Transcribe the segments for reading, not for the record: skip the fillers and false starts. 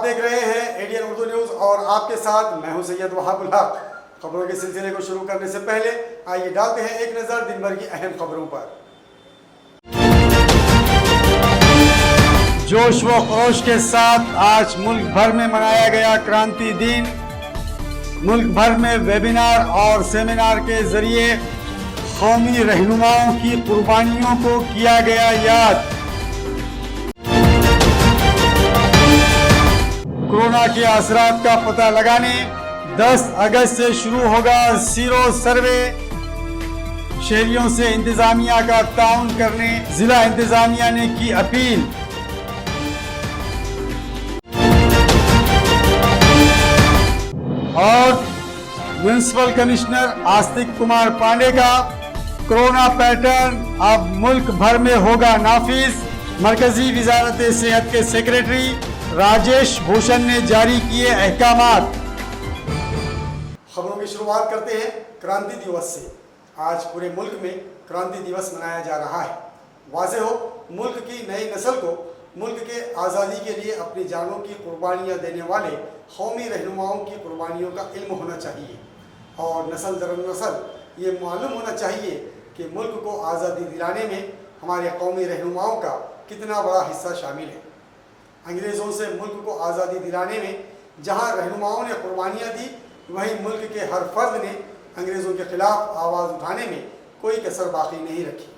देख रहे हैं एडीएन उर्दू न्यूज़ और आपके साथ मैं हूं सैयद वहाबुल हक। खबरों के सिलसिले को शुरू करने से पहले आइए डालते हैं एक नज़र दिन भर की अहम खबरों पर। जोश व खरोश के साथ आज मुल्क भर में मनाया गया क्रांति दिन। मुल्क भर में वेबिनार और सेमिनार के जरिए कौमी रहनुमाओं की कुर्बानियों को किया गया याद। कोरोना के असरात का पता लगाने 10 अगस्त से शुरू होगा सीरो सर्वे। शहरियों से इंतजामिया का ताउन करने जिला इंतजामिया ने की अपील। और म्युनिसिपल कमिश्नर आस्तिक कुमार पांडे का कोरोना पैटर्न अब मुल्क भर में होगा नाफिज। मरकजी वजारत सेहत के सेक्रेटरी राजेश भूषण ने जारी किए अहकामात। खबरों की शुरुआत करते हैं क्रांति दिवस से। आज पूरे मुल्क में क्रांति दिवस मनाया जा रहा है। वाज़ेह हो, मुल्क की नई नस्ल को मुल्क के आज़ादी के लिए अपनी जानों की कुर्बानियाँ देने वाले कौमी रहनुमाओं की कुर्बानियों का इल्म होना चाहिए और नस्ल दर नस्ल ये मालूम होना चाहिए कि मुल्क को आज़ादी दिलाने में हमारे कौमी रहनुमाओं का कितना बड़ा हिस्सा शामिल है। अंग्रेज़ों से मुल्क को आज़ादी दिलाने में जहाँ रहनुमाओं ने कुर्बानियाँ दी, वहीं मुल्क के हर फर्द ने अंग्रेज़ों के खिलाफ आवाज़ उठाने में कोई कसर बाकी नहीं रखी।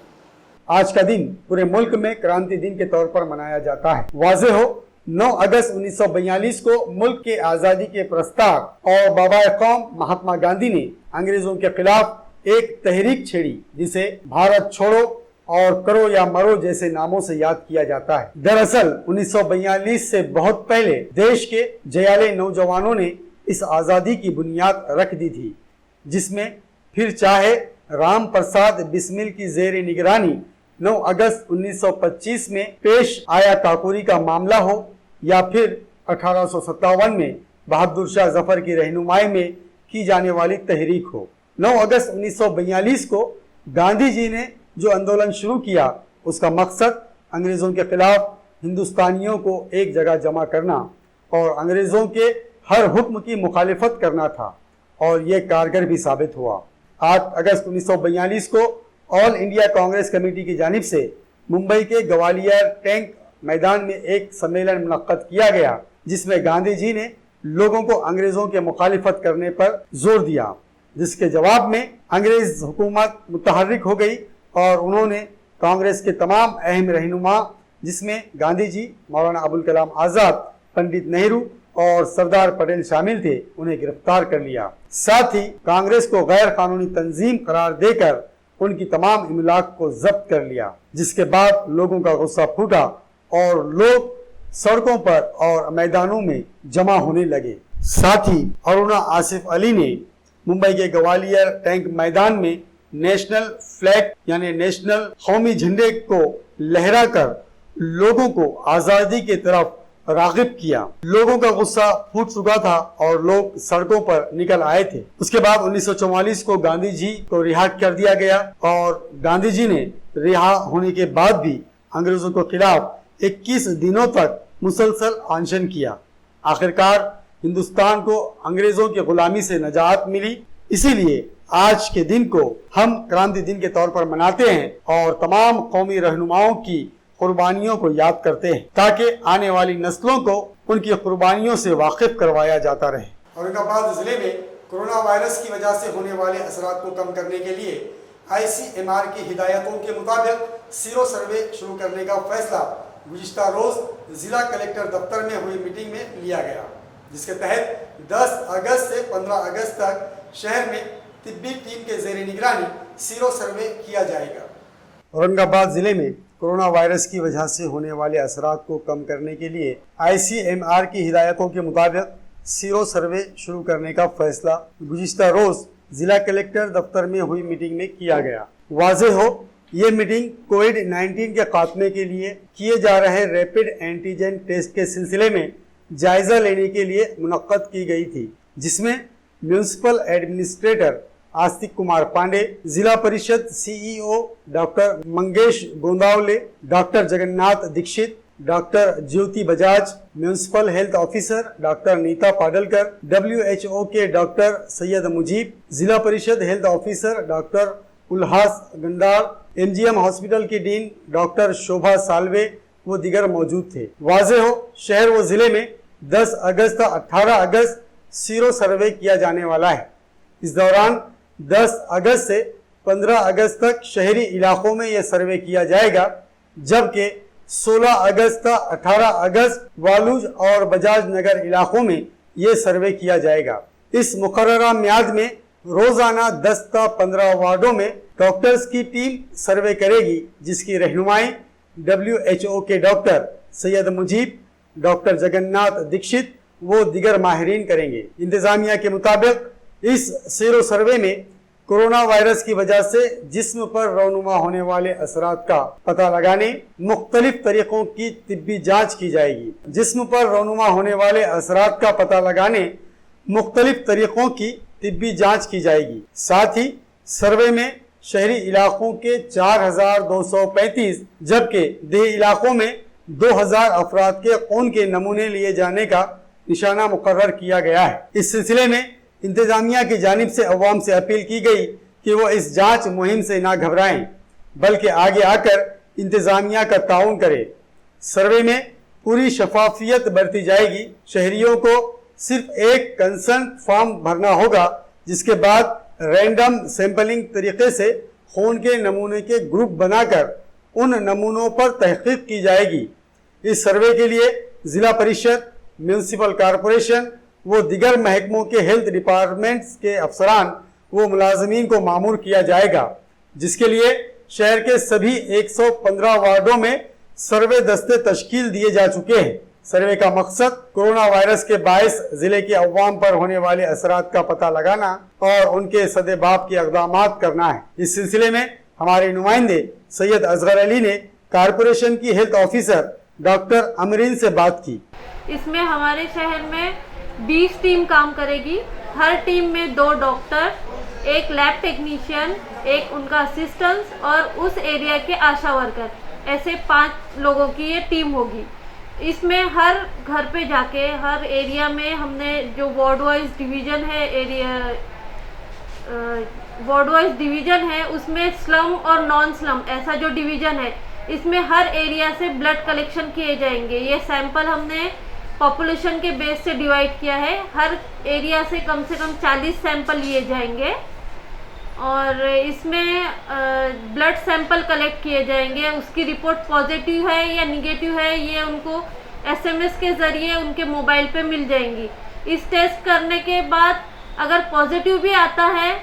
आज का दिन पूरे मुल्क में क्रांति दिन के तौर पर मनाया जाता है। वाज़ेह हो, 9 अगस्त 1942 को मुल्क के आज़ादी के प्रस्ताव और बाबाए कौम महात्मा गांधी ने अंग्रेज़ों के खिलाफ एक तहरीक छेड़ी जिसे भारत छोड़ो और करो या मरो जैसे नामों से याद किया जाता है। दरअसल 1942 से बहुत पहले देश के जयाले नौजवानों ने इस आज़ादी की बुनियाद रख दी थी, जिसमें फिर चाहे राम प्रसाद बिस्मिल की जेर निगरानी 9 अगस्त 1925 में पेश आया काकोरी का मामला हो या फिर 1857 में बहादुर शाह जफर की रहनुमाई में की जाने वाली तहरीक हो। 9 अगस्त 1942 को गांधी जी ने जो आंदोलन शुरू किया, उसका मकसद अंग्रेज़ों के खिलाफ हिंदुस्तानियों को एक जगह जमा करना और अंग्रेज़ों के हर हुक्म की मुखालिफत करना था और ये कारगर भी साबित हुआ। 8 अगस्त 1942 को ऑल इंडिया कांग्रेस कमेटी की जानिब से मुंबई के ग्वालियर टैंक मैदान में एक सम्मेलन मुनक्कद किया गया, जिसमें गांधी जी ने लोगों को अंग्रेज़ों के मुखालिफत करने पर जोर दिया, जिसके जवाब में अंग्रेज़ हुकूमत मुतहर्रिक हो गई और उन्होंने कांग्रेस के तमाम अहम रहनुमा, जिसमें गांधी जी, मौलाना अबुल कलाम आज़ाद, पंडित नेहरू और सरदार पटेल शामिल थे, उन्हें गिरफ्तार कर लिया। साथ ही कांग्रेस को गैर कानूनी तंजीम करार देकर उनकी तमाम इमलाक को जब्त कर लिया, जिसके बाद लोगों का गुस्सा फूटा और लोग सड़कों पर और मैदानों में जमा होने लगे। साथ ही अरुणा आसिफ अली ने मुंबई के ग्वालियर टैंक मैदान में नेशनल फ्लैग यानी नेशनल कौमी झंडे को लहराकर लोगों को आज़ादी की तरफ राग़िब किया। लोगों का गुस्सा फूट चुका था और लोग सड़कों पर निकल आए थे। उसके बाद 1944 को गांधी जी को रिहा कर दिया गया और गांधी जी ने रिहा होने के बाद भी अंग्रेजों के खिलाफ 21 दिनों तक मुसलसल अनशन किया। आखिरकार हिंदुस्तान को अंग्रेजों की गुलामी से नजात मिली। इसीलिए आज के दिन को हम क्रांति दिन के तौर पर मनाते हैं और तमाम कौमी रहनुमाओं की कुर्बानियों को याद करते हैं, ताकि आने वाली नस्लों को उनकी कुर्बानियों से वाकिफ करवाया जाता रहे। औरंगाबाद जिले में कोरोना वायरस की वजह से होने वाले असरात को कम करने के लिए ICMR की हिदायतों के मुताबिक सीरो सर्वे शुरू करने का फैसला गुज़िश्ता रोज जिला कलेक्टर दफ्तर में हुई मीटिंग में लिया गया, जिसके तहत 10 अगस्त से 15 अगस्त तक शहर में तिब्बी टीम के जेर निगरानी सीरो सर्वे किया जाएगा। औरंगाबाद जिले में कोरोना वायरस की वजह से होने वाले असरात को कम करने के लिए ICMR की हिदायतों के मुताबिक सीरो सर्वे शुरू करने का फैसला गुज़िश्ता रोज जिला कलेक्टर दफ्तर में हुई मीटिंग में किया गया। वाज़ेह हो, ये मीटिंग कोविड-19 के खात्मे के लिए किए जा रहे रैपिड एंटीजन टेस्ट के सिलसिले में जायजा लेने के लिए मुनक्कद की गई थी, जिसमें municipal administrator Astik Kumar Pandey, Zilla Parishad CEO doctor Mangesh Gondavale, doctor Jagannath Dixit, doctor Jyoti Bajaj, municipal health officer doctor Neeta Padalkar, WHO के doctor Syed Mujeeb, Zilla Parishad health officer doctor Ulhas Gandar, MGM hospital की डीन डॉक्टर शोभा सालवे वो दीगर मौजूद थे। वाज़ेह हो, शहर व जिले में 10 अगस्त 18 अगस्त सीरो सर्वे किया जाने वाला है। इस दौरान 10 अगस्त से 15 अगस्त तक शहरी इलाकों में यह सर्वे किया जाएगा, जबकि 16 अगस्त 18 अगस्त वालूज और बजाज नगर इलाकों में यह सर्वे किया जाएगा। इस मुकर्ररा म्याद में रोजाना 10 से 15 वार्डों में डॉक्टर्स की टीम सर्वे करेगी, जिसकी रहनुमाई WHO के डॉक्टर सैयद मुजीब, डॉक्टर जगन्नाथ दीक्षित वो दिगर माहिरीन करेंगे। इंतजामिया के मुताबिक इस सीरो सर्वे में कोरोना वायरस की वजह से जिस्म पर रौनुमा होने वाले असरात का पता लगाने मुख्तलिफ तरीकों की तिब्बी जांच की जाएगी। जिस्म पर रौनुमा होने वाले असरात का पता लगाने मुख्तलिफ तरीकों की तिब्बी जांच की जाएगी। साथ ही सर्वे में शहरी इलाकों के 4235 जबकि देही इलाकों में 2000 अफराद के खून के नमूने लिए जाने का निशाना मुकर्रर किया गया है। इस सिलसिले में इंतजामिया की जानिब से अवाम से अपील की गई कि वो इस जांच मुहिम से ना घबराएं, बल्कि आगे आकर इंतजामिया का ताउन करें। सर्वे में पूरी शफाफियत बरती जाएगी। शहरियों को सिर्फ एक कंसर्न फॉर्म भरना होगा, जिसके बाद रैंडम सैंपलिंग तरीके से खून के नमूने के ग्रुप बनाकर उन नमूनों पर तहकीक की जाएगी। इस सर्वे के लिए जिला परिषद, म्यूनिसिपल कॉरपोरेशन वो दिगर महकमों के हेल्थ डिपार्टमेंट्स के अफसरान वो मुलाजमीन को मामूर किया जाएगा, जिसके लिए शहर के सभी 115 वार्डों में सर्वे दस्ते तश्कील दिए जा चुके हैं। सर्वे का मकसद कोरोना वायरस के बायस जिले के अवाम पर होने वाले असरात का पता लगाना और उनके सदेबाप के इक़दामात करना है। इस सिलसिले में हमारे नुमाइंदे सैयद असगर अली ने कॉरपोरेशन की हेल्थ ऑफिसर डॉक्टर अमरीन से बात की। इसमें हमारे शहर में 20 टीम काम करेगी। हर टीम में 2 डॉक्टर, एक लैब टेक्नीशियन, एक उनका असिस्टेंट और उस एरिया के आशा वर्कर, ऐसे 5 लोगों की ये टीम होगी। इसमें हर घर पे जाके हर एरिया में हमने जो वार्ड वाइज डिवीज़न है, वार्ड वाइज डिवीज़न है, उसमें स्लम और नॉन स्लम ऐसा जो डिवीज़न है, इसमें हर एरिया से ब्लड कलेक्शन किए जाएंगे। ये सैंपल हमने पॉपुलेशन के बेस से डिवाइड किया है। हर एरिया से कम 40 सैंपल लिए जाएंगे और इसमें ब्लड सैंपल कलेक्ट किए जाएंगे। उसकी रिपोर्ट पॉजिटिव है या निगेटिव है, ये उनको SMS के ज़रिए उनके मोबाइल पे मिल जाएंगी। इस टेस्ट करने के बाद अगर पॉजिटिव भी आता है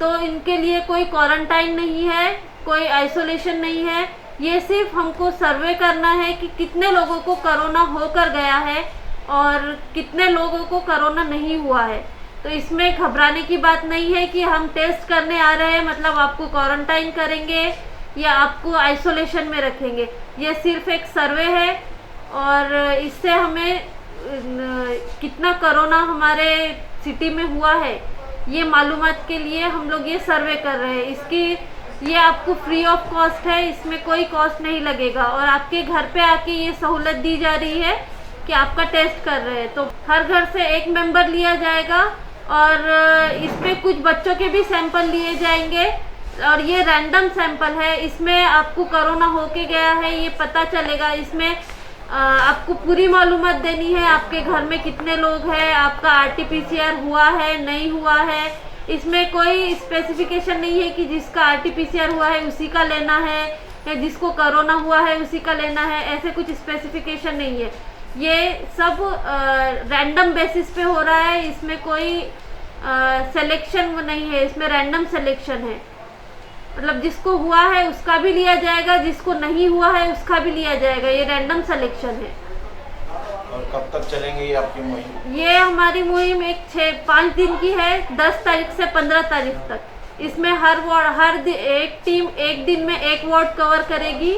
तो इनके लिए कोई क्वारंटाइन नहीं है, कोई आइसोलेशन नहीं है। ये सिर्फ हमको सर्वे करना है कि कितने लोगों को कोरोना होकर गया है और कितने लोगों को कोरोना नहीं हुआ है। तो इसमें घबराने की बात नहीं है कि हम टेस्ट करने आ रहे हैं मतलब आपको क्वारंटाइन करेंगे या आपको आइसोलेशन में रखेंगे। ये सिर्फ एक सर्वे है और इससे हमें कितना कोरोना हमारे सिटी में हुआ है ये मालूमात के लिए हम लोग ये सर्वे कर रहे हैं। इसकी ये आपको फ्री ऑफ कॉस्ट है, इसमें कोई कॉस्ट नहीं लगेगा और आपके घर पे आके ये सहूलत दी जा रही है कि आपका टेस्ट कर रहे हैं। तो हर घर से एक मेंबर लिया जाएगा और इसमें कुछ बच्चों के भी सैंपल लिए जाएंगे और ये रैंडम सैंपल है। इसमें आपको कोरोना होके गया है ये पता चलेगा। इसमें आपको पूरी मालूमात देनी है, आपके घर में कितने लोग हैं, आपका RT-PCR हुआ है नहीं हुआ है। इसमें कोई स्पेसिफिकेशन नहीं है कि जिसका RT-PCR हुआ है उसी का लेना है या जिसको कोरोना हुआ है उसी का लेना है, ऐसे कुछ स्पेसिफिकेशन नहीं है। ये सब रैंडम बेसिस पे हो रहा है, इसमें कोई सिलेक्शन नहीं है, इसमें रैंडम सिलेक्शन है। मतलब जिसको हुआ है उसका भी लिया जाएगा, जिसको नहीं हुआ है उसका भी लिया जाएगा। ये रैंडम सिलेक्शन है। और कब तक चलेंगे ये आपकी मुहिम? ये हमारी मुहिम 5 दिन की है, 10 तारीख से 15 तारीख तक। इसमें एक टीम एक दिन में एक वार्ड कवर करेगी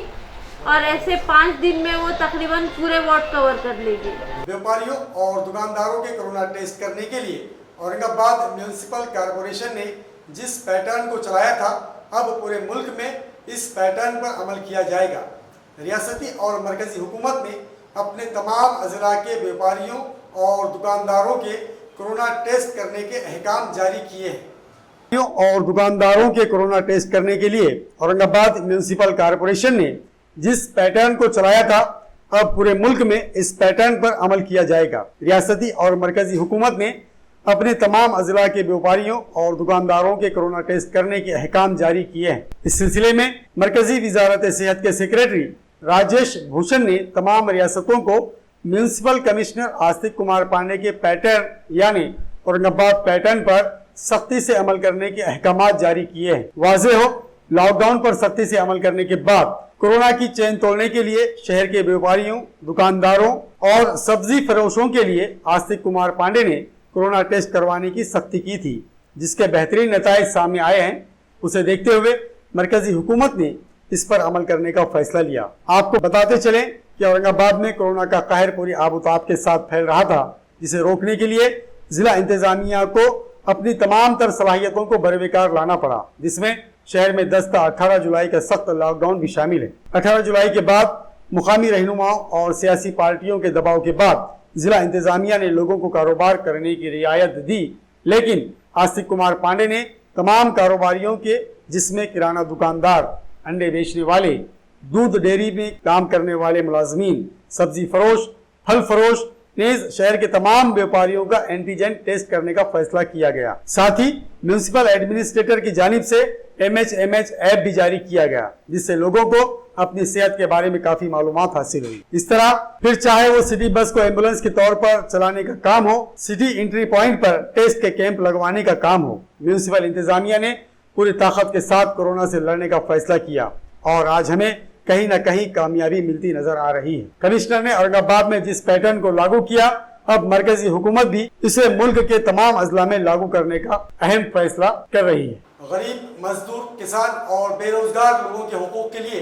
और ऐसे 5 दिन में वो तकरीबन पूरे वार्ड कवर कर लेगी। व्यापारियों और दुकानदारों के कोरोना टेस्ट करने के लिए औरंगाबाद म्यूनिसिपल कॉरपोरेशन ने जिस पैटर्न को चलाया था, अब पूरे मुल्क में इस पैटर्न पर अमल किया जाएगा। रियासती और मरकजी हुकूमत ने अपने तमाम अजला के व्यापारियों और दुकानदारों के कोरोना टेस्ट करने के अहकाम जारी किए हैं। और दुकानदारों के कोरोना टेस्ट करने के लिए औरंगाबाद म्यूनिसिपल कॉरपोरेशन ने जिस पैटर्न को चलाया था, अब पूरे मुल्क में इस पैटर्न पर अमल किया जाएगा। रियासती और मरकजी हुकूमत ने अपने तमाम अजला के व्यापारियों और दुकानदारों के कोरोना टेस्ट करने के अहकाम जारी किए हैं। इस सिलसिले में मरकजी वजारत सेहत के सेक्रेटरी राजेश भूषण ने तमाम रियासतों को म्यूनिसिपल कमिश्नर आस्तिक कुमार पांडे के पैटर्न यानी औरंगाबाद पैटर्न पर सख्ती से अमल करने के अहकाम जारी किए हैं। वाज़ेह हो, लॉकडाउन पर सख्ती से अमल करने के बाद कोरोना की चेन तोड़ने के लिए शहर के व्यापारियों, दुकानदारों और सब्जी फरोशों के लिए आस्तिक कुमार पांडे ने कोरोना टेस्ट करवाने की सख्ती की थी, जिसके बेहतरीन नताइज सामने आए हैं। उसे देखते हुए मरकजी हुकूमत ने इस पर अमल करने का फैसला लिया। आपको बताते चलें कि औरंगाबाद में कोरोना का कहर पूरी आबोताब के साथ फैल रहा था, जिसे रोकने के लिए जिला इंतजामिया को अपनी तमाम तर सलाहियतों को बरवेकार लाना पड़ा, जिसमें शहर में 10 से 18 जुलाई का सख्त लॉकडाउन भी शामिल है। 18 जुलाई के बाद मुकामी रहनुमाओं और सियासी पार्टियों के दबाव के बाद जिला इंतजामिया ने लोगों को कारोबार करने की रियायत दी, लेकिन आस्तिक कुमार पांडे ने तमाम कारोबारियों के, जिसमें किराना दुकानदार, अंडे बेचने वाले, दूध डेयरी में काम करने वाले मुलाजमीन, सब्जी फरोश, फल फरोश, नेज शहर के तमाम व्यापारियों का एंटीजन टेस्ट करने का फैसला किया गया। साथ ही म्यूनिसिपल एडमिनिस्ट्रेटर की जानिब से MHMH ऐप भी जारी किया गया, जिससे लोगों को अपनी सेहत के बारे में काफी मालूमात हासिल हुई। इस तरह फिर चाहे वो सिटी बस को एम्बुलेंस के तौर पर चलाने का काम हो, सिटी एंट्री पॉइंट पर टेस्ट के कैंप लगवाने का काम हो, म्यूनिसिपल इंतजामिया ने पूरी ताकत के साथ कोरोना से लड़ने का फैसला किया और आज हमें कहीं न कहीं कामयाबी मिलती नजर आ रही है। कमिश्नर ने औरंगाबाद में जिस पैटर्न को लागू किया, अब मरकजी हुकूमत भी इसे मुल्क के तमाम अजला में लागू करने का अहम फैसला कर रही है। गरीब, मजदूर, किसान और बेरोजगार लोगों के हुकूक के लिए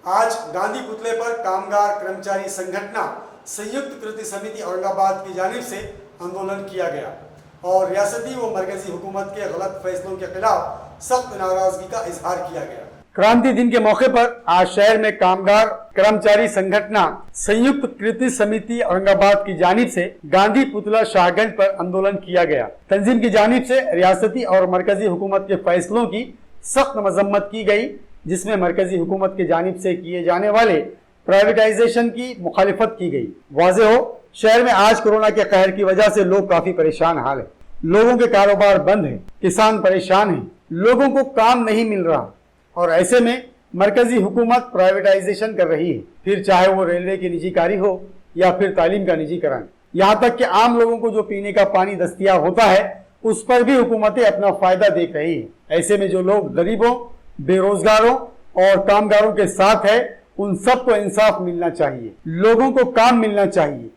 आज गांधी पुतले पर कामगार कर्मचारी संगठन संयुक्त कृति समिति औरंगाबाद की जानिब से आंदोलन किया गया और रियासती व मरकजी हुकूमत के गलत फैसलों के खिलाफ सख्त नाराजगी का इजहार किया गया। क्रांति दिन के मौके पर आज शहर में कामगार कर्मचारी संगठन संयुक्त कृति समिति औरंगाबाद की जानिब से गांधी पुतला शाहगंज पर आंदोलन किया गया। तंजीम की जानिब से रियासती और मरकजी हुकूमत के फैसलों की सख्त मजम्मत की गई, जिसमें मरकजी हुकूमत की जानिब से किए जाने वाले प्राइवेटाइजेशन की मुखालिफत की गई। वाज़ेह हो, शहर में आज कोरोना के कहर की वजह से लोग काफी परेशान हाल है। लोगों के कारोबार बंद है, किसान परेशान है, लोगों को काम नहीं मिल रहा और ऐसे में मरकजी हुकूमत प्राइवेटाइजेशन कर रही है, फिर चाहे वो रेलवे की निजीकारी हो या फिर तालीम का निजीकरण, यहाँ तक कि आम लोगों को जो पीने का पानी दस्तयाब होता है उस पर भी हुकूमतें अपना फायदा देख रही है। ऐसे में जो लोग गरीबों, बेरोजगारों और कामगारों के साथ है, उन सबको इंसाफ मिलना चाहिए, लोगों को काम मिलना चाहिए।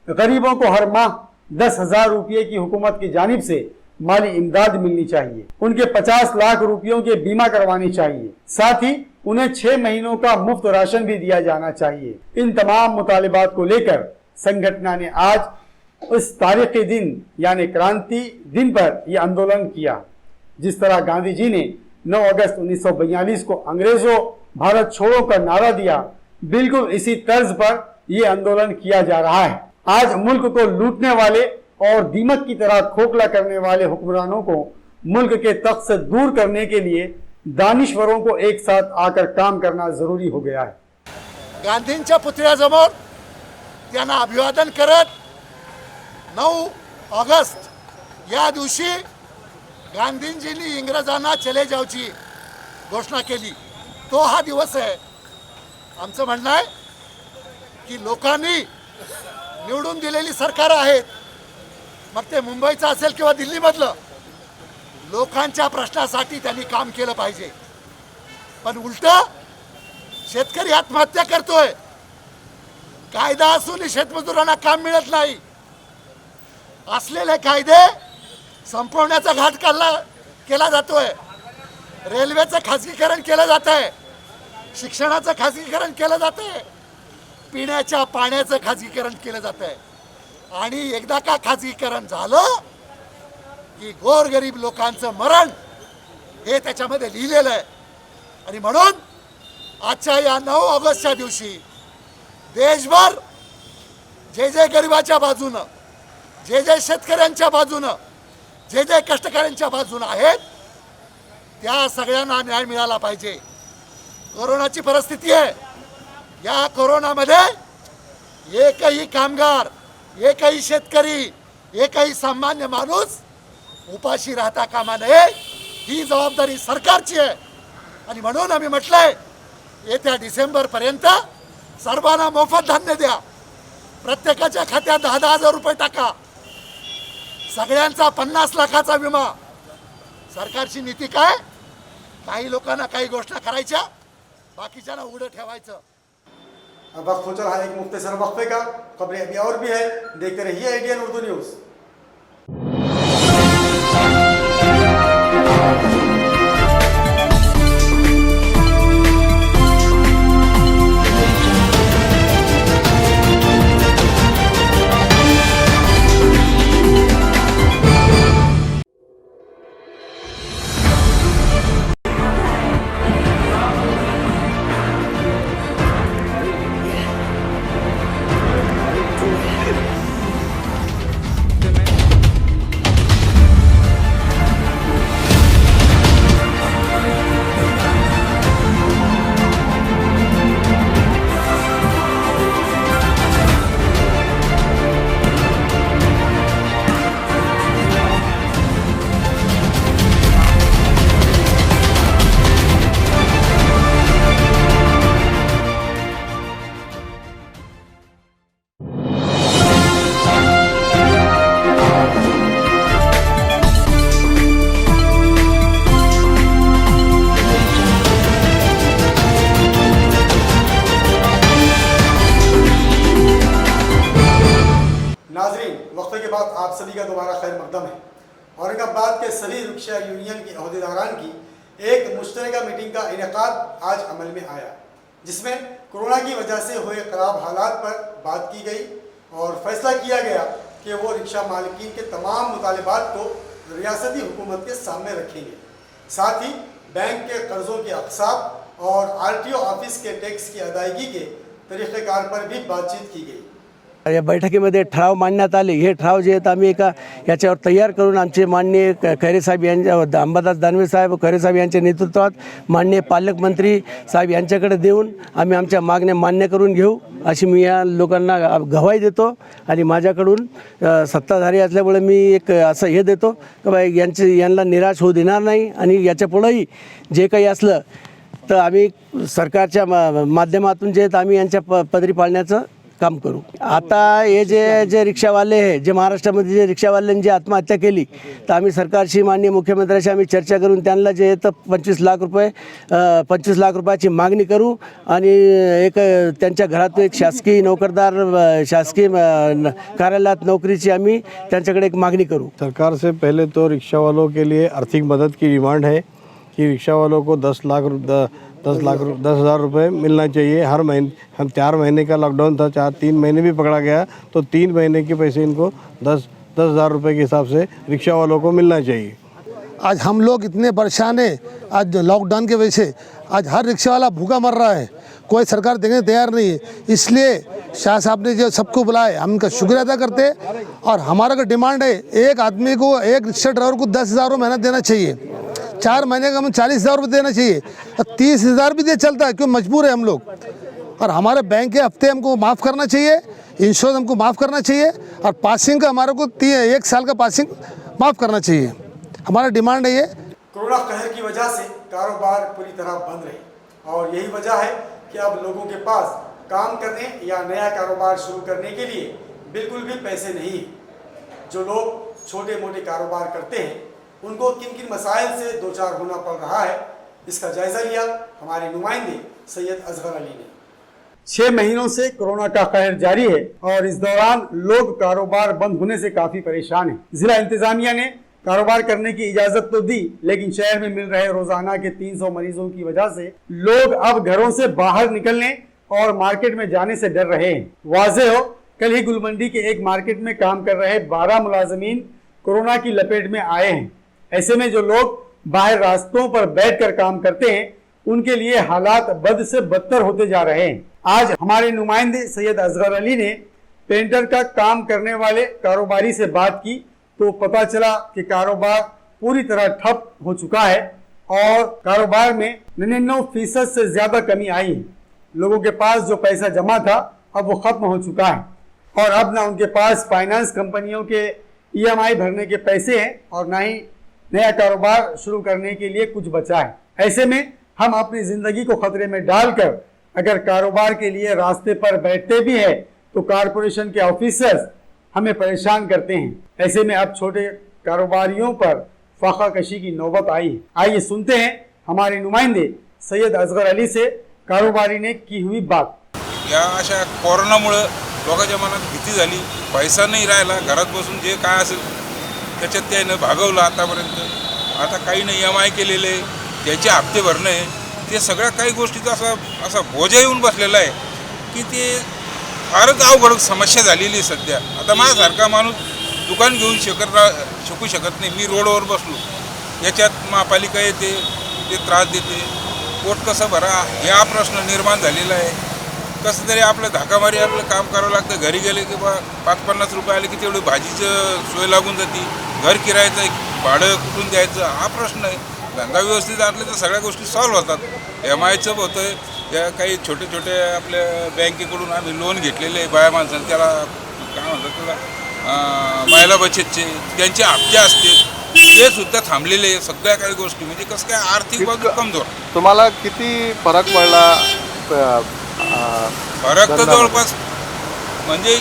गरीबों को हर माह 10,000 रुपये की हुकूमत की जानिब से माली इमदाद मिलनी चाहिए, उनके 50 लाख रुपयों के बीमा करवानी चाहिए, साथ ही उन्हें 6 महीनों का मुफ्त राशन भी दिया जाना चाहिए। इन तमाम मुतालिबात को लेकर संगठन ने आज उस तारीखी दिन यानी क्रांति दिन पर यह आंदोलन किया। जिस तरह गांधी जी ने 9 अगस्त 1942 को अंग्रेजों भारत छोड़ो का नारा दिया, बिल्कुल इसी तर्ज पर यह आंदोलन किया जा रहा है। आज मुल्क को लूटने वाले और दीमक की तरह खोखला करने वाले हुक्मरानों को मुल्क के तख्त से दूर करने के लिए दानिश्वरों को एक साथ आकर काम करना जरूरी हो गया है। गांधींच्या पुतळ्यासमोर त्यांना अभिवादन करत 9 ऑगस्ट या दिवशी गांधीजींनी इंग्रजांना चले जाऊची घोषणा केली, तो हा दिवस आहे। आमचं म्हणणं आहे की लोकांनी निवडून दिलेली सरकार आहेत, मग ते मुंबईचं असेल किंवा दिल्लीमधलं, लोकांच्या प्रश्नासाठी त्यांनी काम केलं पाहिजे। पण उलटं शेतकरी आत्महत्या करतोय, कायदा असूनही शेतमजुरांना काम मिळत नाही, असलेले कायदे संपवण्याचा घाट केला जातोय, रेल्वेचं खाजगीकरण केलं जात आहे, शिक्षणाचं खाजगीकरण केलं जात आहे, पिण्याच्या पाण्याचं खाजगीकरण केलं जात आहे। आणि एकदा का खाजगीकरण झालं की गोरगरीब लोकांचं मरण हे त्याच्यामध्ये लिहिलेलं आहे। आणि म्हणून आजच्या या 9 ऑगस्टच्या दिवशी देशभर जे जे गरिबाच्या बाजूनं, जे जे शेतकऱ्यांच्या बाजूनं, जे जे कष्टकऱ्यांच्या बाजूनं आहेत, त्या सगळ्यांना न्याय मिळाला पाहिजे. कोरोनाची परिस्थिती आहे. या कोरोनामध्ये एकही कामगार, एकही शेतकरी, एकही सामान्य माणूस उपाशी राहता कामा नये. ही जबाबदारी सरकारची आहे. आणि म्हणून आम्ही म्हटलंय येत्या डिसेंबरपर्यंत सर्वांना मोफत धान्य द्या. प्रत्येकाच्या खात्यात 10,000 रुपये टाका. सगळ्यांचा 50 लाखाचा विमा. सरकारची नीती काय? काही लोकांना काही घोषणा करायच्या, बाकीच्यांना उघडं ठेवायचं. अब वक्त हो चला है एक मुख्तसर वक्फे का. खबरें अभी और भी है, देखते रहिए ADN उर्दू न्यूज़. वक्फे के बाद आप सभी का दोबारा खैर मकदम है। औरंगाबाद के सभी रिक्शा यूनियन के अहदेदारान की एक मुश्तरका मीटिंग का इनेकाद आज अमल में आया, जिसमें कोरोना की वजह से हुए खराब हालात पर बात की गई और फैसला किया गया कि वो रिक्शा मालिकीन के तमाम मुतालिबात को रियासती हुकूमत के सामने रखेंगे। साथ ही बैंक के कर्ज़ों के अक़साब और RTO ऑफिस के टैक्स की अदायगी के तरीक़ेकार पर भी बातचीत की गई। या बैठकीमध्ये ठराव मांडण्यात आले. हे ठराव जे आहेत आम्ही एका याच्यावर तयार करून आमचे माननीय खैरे साहेब यांच्या अंबादास दानवे साहेब खैरे साहेब यांच्या नेतृत्वात माननीय पालकमंत्री साहेब यांच्याकडे देऊन आम्ही आमच्या मागण्या मान्य करून घेऊ अशी मी या लोकांना गवाही देतो. आणि माझ्याकडून सत्ताधारी असल्यामुळे मी एक असं हे देतो की बाई यांना निराश होऊ देणार नाही आणि याच्यापुढेही जे काही असलं तर आम्ही सरकारच्या माध्यमातून जे आम्ही यांच्या पदरी पाळण्याचं काम करू. आता हे जे रिक्षावाले आहे, जे महाराष्ट्रामध्ये जे रिक्षावाल्यांनी जी आत्महत्या केली, तर आम्ही सरकारशी माननीय मुख्यमंत्र्यांशी आम्ही चर्चा करून त्यांना जे तर 25 लाख रुपयाची मागणी करू आणि एक त्यांच्या घरात एक शासकीय नोकरदार शासकीय कार्यालयात नौकरीची आम्ही त्यांच्याकडे एक मागणी करू. सरकार से पहले तो रिक्शा वालों के लिए आर्थिक मदद की डिमांड है कि रिक्शा वालों को 10,000 रुपये मिलना चाहिए हर महीने. हम 4 महीने का लॉकडाउन था, 3 महीने भी पकड़ा गया तो 3 महीने के पैसे इनको 10,000 रुपये के हिसाब से रिक्शा वालों को मिलना चाहिए. आज हम लोग इतने परेशान हैं, आज लॉकडाउन के वजह से आज हर रिक्शा वाला भूखा मर रहा है, कोई सरकार देने तैयार नहीं है. इसलिए शाह साहब ने जो सबको बुलाया, हम उनका शुक्रिया अदा करते हैं. और हमारा का डिमांड है एक आदमी को, एक रिक्शा ड्राइवर को 10,000 रुपये मेहनत देना चाहिए. 4 महीने का हमें 40,000 रुपये देना चाहिए. 30,000 भी दे चलता है, क्यों मजबूर है हम लोग. और हमारे बैंक के हफ्ते हमको माफ़ करना चाहिए, इंश्योरेंस हमको माफ़ करना चाहिए और पासिंग का हमारे को 1 साल का पासिंग माफ़ करना चाहिए. हमारा डिमांड है ये. कोरोना कहर की वजह से कारोबार पूरी तरह बंद रहे और यही वजह है कि अब लोगों के पास काम करने या नया कारोबार शुरू करने के लिए बिल्कुल भी पैसे नहीं हैं. जो लोग छोटे मोटे कारोबार करते हैं उनको किन किन मसाइल से दो चार होना पड़ रहा है, इसका जायज़ा लिया हमारे नुमाइंदे सैयद असगर अली ने. 6 महीनों से कोरोना का कहर जारी है और इस दौरान लोग कारोबार बंद होने से काफ़ी परेशान हैं. जिला इंतजामिया ने कारोबार करने की इजाज़त तो दी, लेकिन शहर में मिल रहे रोज़ाना के 300 मरीजों की वजह से लोग अब घरों से बाहर निकलने और मार्केट में जाने से डर रहे हैं. वाज़ेह हो, कल ही गुलमंडी के एक मार्केट में काम कर रहे 12 मुलाजमीन कोरोना की लपेट में आए हैं. ऐसे में जो लोग बाहर रास्तों पर बैठकर काम करते हैं उनके लिए हालात बद से बदतर होते जा रहे हैं. आज हमारे नुमाइंदे सैयद असगर अली ने पेंटर का काम करने वाले कारोबारी से बात की तो पता चला कि कारोबार पूरी तरह ठप हो चुका है और कारोबार में 99% से ज्यादा कमी आई है। लोगों के पास जो पैसा जमा था अब वो खत्म हो चुका है और अब ना उनके पास फाइनेंस कंपनियों के EMI भरने के पैसे हैं और ना ही नया कारोबार शुरू करने के लिए कुछ बचा है। ऐसे में हम अपनी जिंदगी को खतरे में डालकर अगर कारोबार के लिए रास्ते पर बैठते भी हैं तो कारपोरेशन के ऑफिसर्स हमें परेशान करते हैं। ऐसे में अब छोटे कारोबारियों पर फाका कशी की नौबत आई है। आइए सुनते हैं हमारे नुमाइंदे सैयद असगर अली से कारोबारी ने की हुई बात। या अशा कोरोनामुळे लोकांच्या मनात भीती झाली, पैसा नाही राहिला, घरात बसून जे काय असेल त्याच्यात त्यानं भागवलं आतापर्यंत। आता काही नाही EMI केलेले त्याचे हप्ते भरणे ते सगळ्या काही गोष्टीचा असा बोजा येऊन बसलेला आहे की ते फारच अवघड समस्या झालेली सध्या। आता माझ्यासारखा माणूस दुकान घेऊन शकू शकत नाही। मी रोडवर बसलो, याच्यात महापालिका येते, ते त्रास देते, पोट कसं भरा हा प्रश्न निर्माण झालेला आहे। कसं तरी आपलं धाकामारी आपलं काम करावं लागतं। घरी गेले की बा 5-50 रुपये आले की तेवढी भाजीचं सोय लागून जाते, घर किरायचं भाडं कुठून द्यायचं हा प्रश्न आहे। धंदा व्यवस्थित असले तर सगळ्या गोष्टी सॉल्व्ह होतात। EMIचं होतं आहे, त्या काही छोटे छोटे आपल्या बँकेकडून आम्ही लोन घेतलेले आहे बाया माणसांनी, त्याला काय म्हणतात त्याला महिला बचतचे त्यांचे हप्ते असते ते सुद्धा थांबलेले आहे। सगळ्या काही गोष्टी म्हणजे कसं काय आर्थिक बाजू कमजोर। तुम्हाला किती फरक पडला? फरक तर जवळपास म्हणजे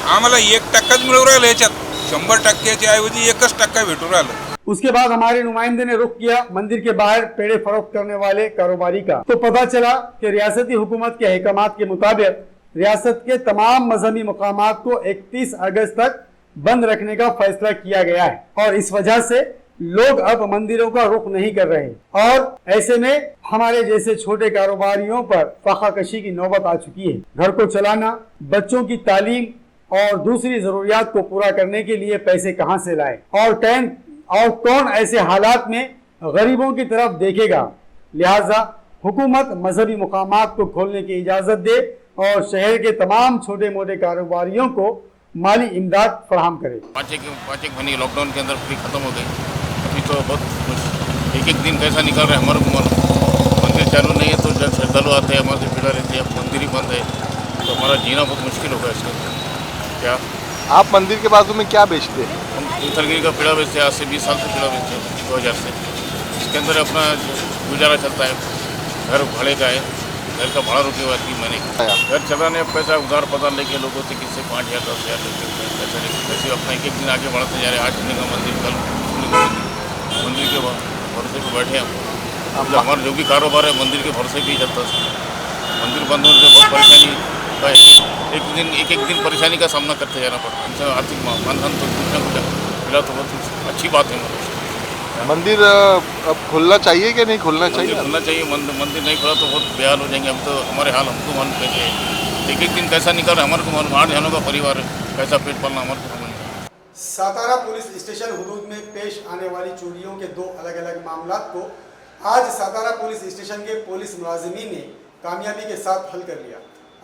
आम्हाला 1% मिळू राहिलं, याच्यात 100% ऐवजी 1% भेटू राहिलं। उसके बाद हमारे नुमाइंदे ने रुख किया मंदिर के बाहर पेड़े फरोख्त करने वाले कारोबारी का तो पता चला कि रियासती हुकूमत के अहकामात के मुताबिक रियासत के तमाम मजहबी मकामात को 31 अगस्त तक बंद रखने का फैसला किया गया है और इस वजह से लोग अब मंदिरों का रुख नहीं कर रहे और ऐसे में हमारे जैसे छोटे कारोबारियों पर फाकाकशी की नौबत आ चुकी है। घर को चलाना, बच्चों की तालीम और दूसरी जरूरियात को पूरा करने के लिए पैसे कहाँ से लाए और कौन ऐसे हालात में गरीबों की तरफ देखेगा। लिहाजा हुकूमत मजहबी मुकामात को खोलने की इजाज़त दे और शहर के तमाम छोटे मोटे कारोबारियों को माली इमदाद फराहम करे। 5 एक महीने लॉकडाउन के अंदर फ्री खत्म हो गई। अभी तो बहुत एक दिन कैसा निकल रहा है हमारे को। मंदिर चालू नहीं है तो जब श्रद्धालु आते हैं हमारे से भीड़ रहती है, अब मंदिर ही बंद है तो हमारा जीना बहुत मुश्किल होगा इसके अंदर। क्या आप मंदिर के बाजू में क्या बेचते हैं? हम तीर्थलगिरी का पेड़ा बेचते हैं, आज से 20 साल से पेड़ा बेचते हैं, 2000 से। इसके अंदर अपना गुजारा चलता है। घर भाड़े का है, घर का भाड़ा रुपये हुआ 3 महीने का। घर चलाने पैसा उधार पता लेके लोगों से किससे 5000 10,000 लेके पैसा लेके पैसे अपना एक दिन आगे बढ़ते जा रहे हैं। आज हमने का मंदिर, कल मंदिर के भरोसे पर बैठे हम। अब हमारा जो भी कारोबार है मंदिर के भरोसे भी चलता है। मंदिर बंद होने से बहुत परेशानी का एक दिन परेशानी का सामना करते जाना पड़ता है। आर्थिक मानधन तो कुछ ना कुछ मिला तो बहुत अच्छी बात है। मंदिर अब खुलना चाहिए कि नहीं खुलना चाहिए? खुलना चाहिए। मंदिर नहीं खुला तो बहुत बेहाल हो जाएंगे हम तो। हमारे हाल हमको मालूम कैसे एक दिन कैसा निकल रहा है हमारे को मालूम। 8 जनों का परिवार है, कैसा पेट पालना हमारे को मालूम। सातारा पुलिस स्टेशन हुदूद में पेश आने वाली चोरियों के 2 अलग अलग मामलात को आज सातारा पुलिस स्टेशन के पुलिस मुलाजिमीन ने कामयाबी के साथ हल कर लिया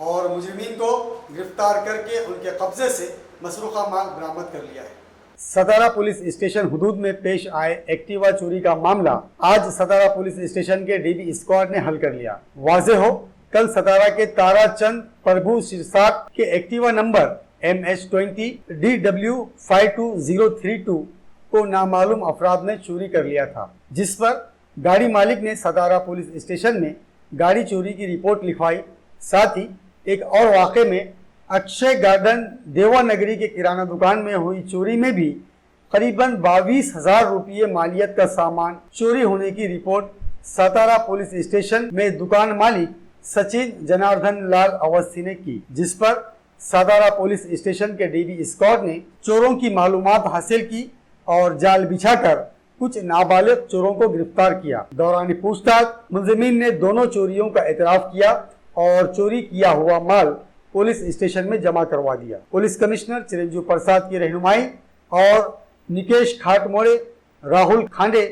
और मुजरिमीन को गिरफ्तार करके उनके कब्जे से मसरूखा माल बरामद कर लिया है। सतारा पुलिस स्टेशन हुदूद में पेश आए एक्टिवा चोरी का मामला आज सतारा पुलिस स्टेशन के DB स्क्वाड ने हल कर लिया। वाज़े हो कल सतारा के ताराचंद प्रभु सिरसाट के एक्टिवा नंबर MH20 DW 52032 को नामालूम अफराद ने चोरी कर लिया था, जिस पर गाड़ी मालिक ने सतारा पुलिस स्टेशन में गाड़ी चोरी की रिपोर्ट लिखवाई। साथ ही एक और वाक़े में अक्षय गार्डन देवानगरी के किराना दुकान में हुई चोरी में भी करीबन 22,000 रुपये मालियत का सामान चोरी होने की रिपोर्ट सतारा पुलिस स्टेशन में दुकान मालिक सचिन जनार्दन लाल अवस्थी ने की, जिस पर सतारा पुलिस स्टेशन के DB स्क्वाड ने चोरों की मालूमात हासिल की और जाल बिछाकर कुछ नाबालिग चोरों को गिरफ्तार किया। दौरान पूछताछ मुलजिमीन ने दोनों चोरियों का एतराफ़ किया और चोरी किया हुआ माल पुलिस स्टेशन में जमा करवा दिया। पुलिस कमिश्नर चिरंजीव प्रसाद की रहनुमाई और निकेश खाटमोड़े, राहुल खांडे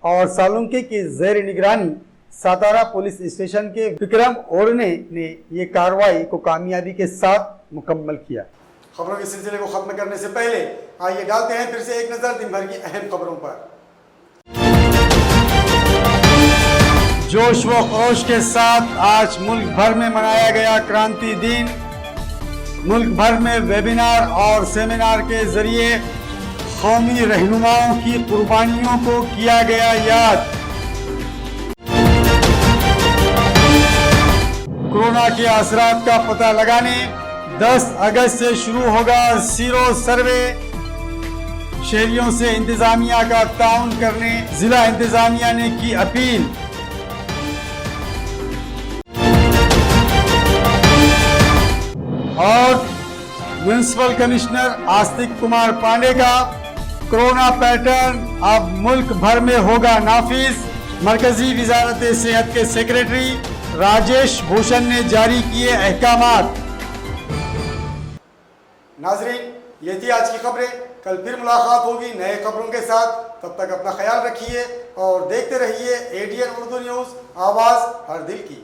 और सालुंके की ज़ेर निगरानी सातारा पुलिस स्टेशन के विक्रम ओरने ने ये कार्रवाई को कामयाबी के साथ मुकम्मल किया। खबरों के सिलसिले को खत्म करने से पहले आइए डालते हैं फिर से एक नजर दिन भर की अहम खबरों पर। जोश व खरोश के साथ आज मुल्क भर में मनाया गया क्रांति दिन। मुल्क भर में वेबिनार और सेमिनार के जरिए कौमी रहनुमाओं की कुर्बानियों को किया गया याद। कोरोना के असरात का पता लगाने 10 अगस्त से शुरू होगा सीरो सर्वे। शहरियों से इंतजामिया का ताउन करने जिला इंतजामिया ने की अपील। और म्युनिसिपल कमिश्नर आस्तिक कुमार पांडे का कोरोना पैटर्न अब मुल्क भर में होगा नाफिज। मरकजी वजारत सेहत के सेक्रेटरी राजेश भूषण ने जारी किए अहकामात। नाजरीन, ये थी आज की खबरें। कल फिर मुलाकात होगी नए खबरों के साथ। तब तक अपना ख्याल रखिए और देखते रहिए ADN उर्दू न्यूज़, आवाज़ हर दिल की।